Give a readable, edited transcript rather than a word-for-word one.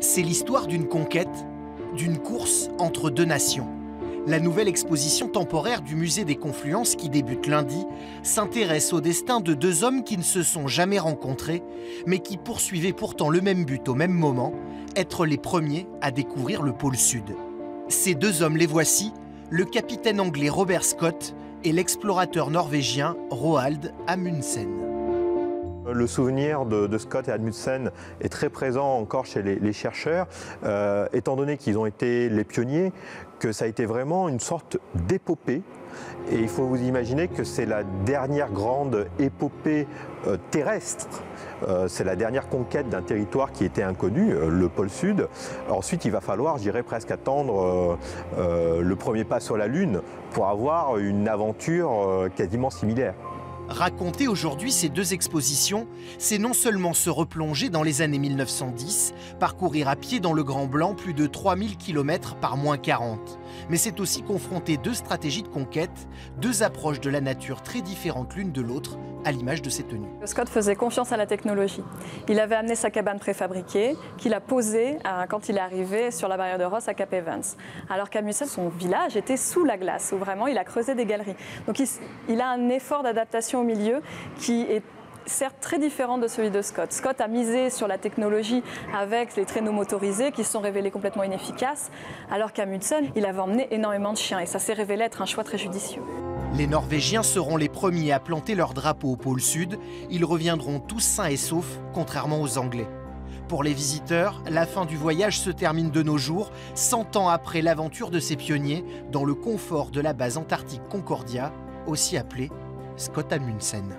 C'est l'histoire d'une conquête, d'une course entre deux nations. La nouvelle exposition temporaire du Musée des Confluences, qui débute lundi, s'intéresse au destin de deux hommes qui ne se sont jamais rencontrés, mais qui poursuivaient pourtant le même but au même moment, être les premiers à découvrir le pôle Sud. Ces deux hommes, les voici, le capitaine anglais Robert Scott et l'explorateur norvégien Roald Amundsen. Le souvenir de Scott et Amundsen est très présent encore chez les chercheurs, étant donné qu'ils ont été les pionniers, que ça a été vraiment une sorte d'épopée. Et il faut vous imaginer que c'est la dernière grande épopée terrestre. C'est la dernière conquête d'un territoire qui était inconnu, le pôle Sud. Ensuite, il va falloir, je dirais, presque attendre le premier pas sur la Lune pour avoir une aventure quasiment similaire. Raconter aujourd'hui ces deux expositions, c'est non seulement se replonger dans les années 1910, parcourir à pied dans le Grand Blanc plus de 3000 km par -40, mais c'est aussi confronter deux stratégies de conquête, deux approches de la nature très différentes l'une de l'autre, à l'image de ces tenues. Scott faisait confiance à la technologie. Il avait amené sa cabane préfabriquée, qu'il a posée quand il est arrivé sur la barrière de Ross à Cap Evans. Alors qu'Amundsen, son village était sous la glace, où vraiment il a creusé des galeries. Donc il a un effort d'adaptation au milieu qui est certes très différent de celui de Scott. Scott a misé sur la technologie avec les traîneaux motorisés qui se sont révélés complètement inefficaces, alors qu'Amundsen, il avait emmené énormément de chiens et ça s'est révélé être un choix très judicieux. Les Norvégiens seront les premiers à planter leur drapeau au pôle Sud. Ils reviendront tous sains et saufs, contrairement aux Anglais. Pour les visiteurs, la fin du voyage se termine de nos jours, 100 ans après l'aventure de ces pionniers, dans le confort de la base antarctique Concordia, aussi appelée Scott Amundsen.